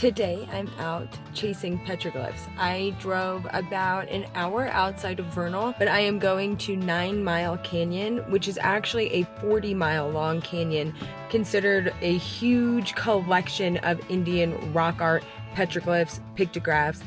Today I'm out chasing petroglyphs. I drove about an hour outside of Vernal, but I am going to 9 Mile Canyon, which is actually a 40-mile long canyon, considered a huge collection of Indian rock art, petroglyphs, pictographs.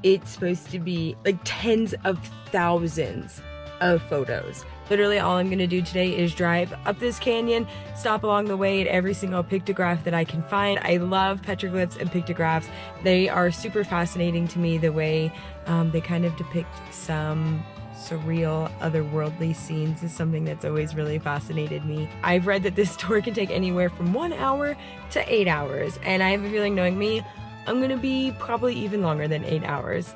It's supposed to be like tens of thousands of photos. Literally all I'm gonna do today is drive up this canyon, stop along the way at every single pictograph that I can find. I love petroglyphs and pictographs. They are super fascinating to me, the way they kind of depict some surreal, otherworldly scenes is something that's always really fascinated me. I've read that this tour can take anywhere from 1 hour to 8 hours, and I have a feeling, knowing me, I'm gonna be probably even longer than 8 hours.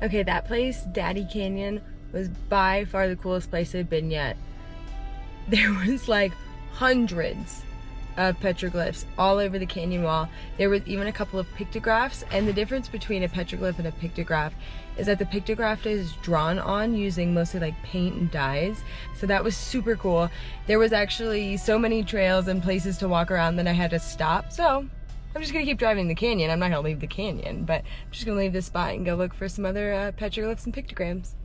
Okay, that place, Daddy Canyon, was by far the coolest place I've been yet. There was like hundreds of petroglyphs all over the canyon wall. There was even a couple of pictographs, and the difference between a petroglyph and a pictograph is that the pictograph is drawn on using mostly like paint and dyes. So that was super cool. There was actually so many trails and places to walk around that I had to stop. So I'm just gonna keep driving the canyon. I'm not gonna leave the canyon, but I'm just gonna leave this spot and go look for some other petroglyphs and pictograms.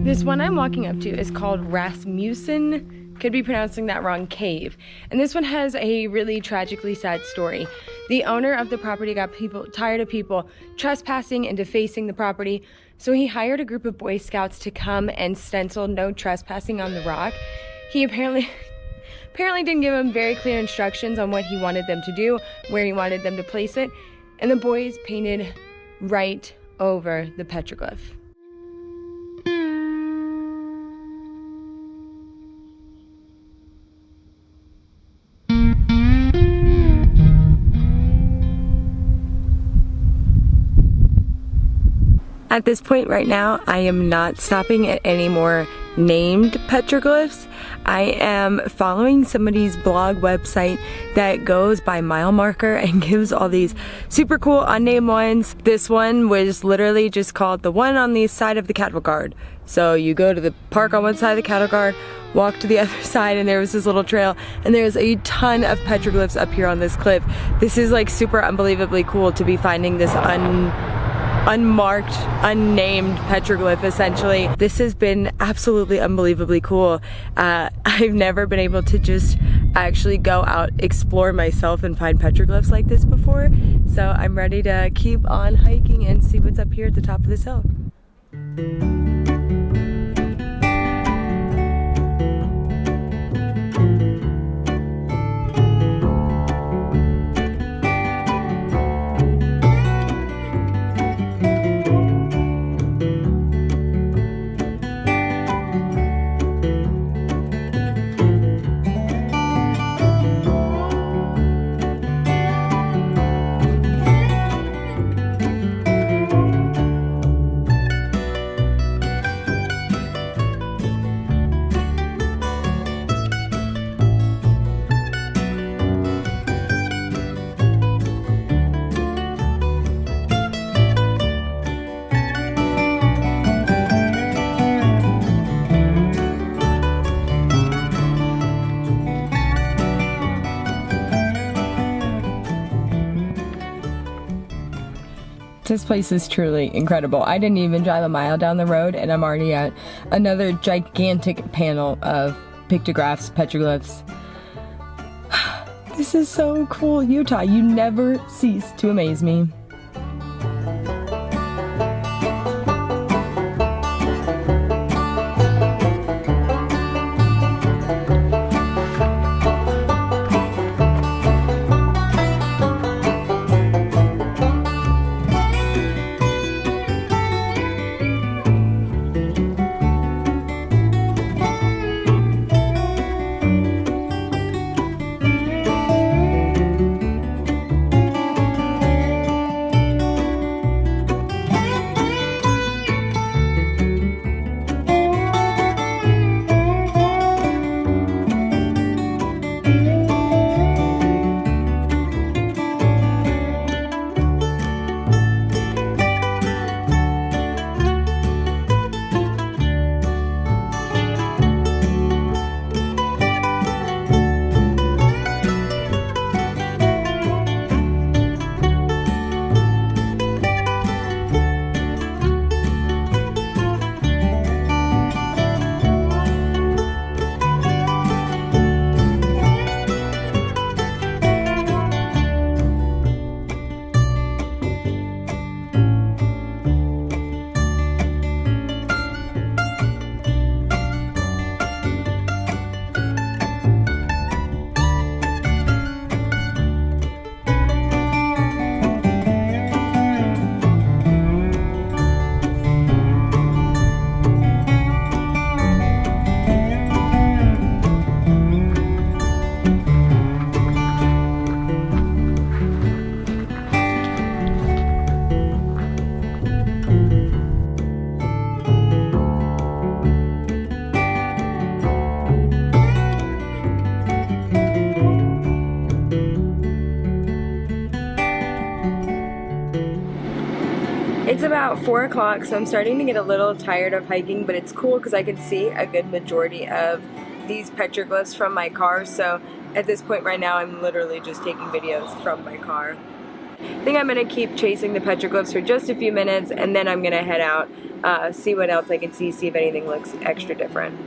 This one I'm walking up to is called Rasmussen, could be pronouncing that wrong, cave. And this one has a really tragically sad story. The owner of the property got tired of people trespassing and defacing the property, so he hired a group of Boy Scouts to come and stencil "No trespassing" on the rock. He apparently didn't give them very clear instructions on what he wanted them to do, where he wanted them to place it, and the boys painted right over the petroglyph. At this point right now, I am not stopping at any more named petroglyphs. I am following somebody's blog website that goes by mile marker and gives all these super cool unnamed ones. This one was literally just called the one on the side of the cattle guard. So you go to the park on one side of the cattle guard, walk to the other side, and there was this little trail, and there's a ton of petroglyphs up here on this cliff. This is like super unbelievably cool to be finding this unmarked, unnamed petroglyph essentially. This has been absolutely unbelievably cool. I've never been able to just actually go out, explore myself, and find petroglyphs like this before. So I'm ready to keep on hiking and see what's up here at the top of this hill. This place is truly incredible. I didn't even drive a mile down the road and I'm already at another gigantic panel of pictographs, petroglyphs. This is so cool. Utah, you never cease to amaze me. It's about 4 o'clock, so I'm starting to get a little tired of hiking, but it's cool because I can see a good majority of these petroglyphs from my car. So at this point right now, I'm literally just taking videos from my car. I think I'm going to keep chasing the petroglyphs for just a few minutes, and then I'm going to head out, see what else I can see if anything looks extra different.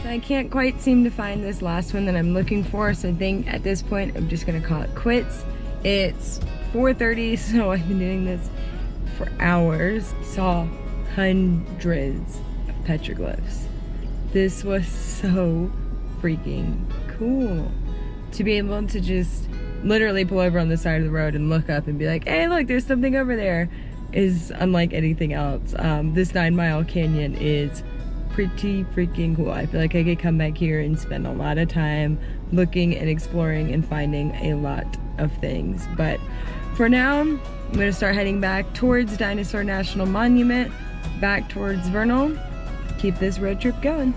I can't quite seem to find this last one that I'm looking for, so I think at this point I'm just gonna call it quits. It's 4:30, so I've been doing this for hours. Saw hundreds of petroglyphs. This was so freaking cool to be able to just literally pull over on the side of the road and look up and be like, hey look, there's something over there. is unlike anything else. This 9 Mile Canyon is pretty freaking cool. I feel like I could come back here and spend a lot of time looking and exploring and finding a lot of things. But for now, I'm gonna start heading back towards Dinosaur National Monument, back towards Vernal, keep this road trip going.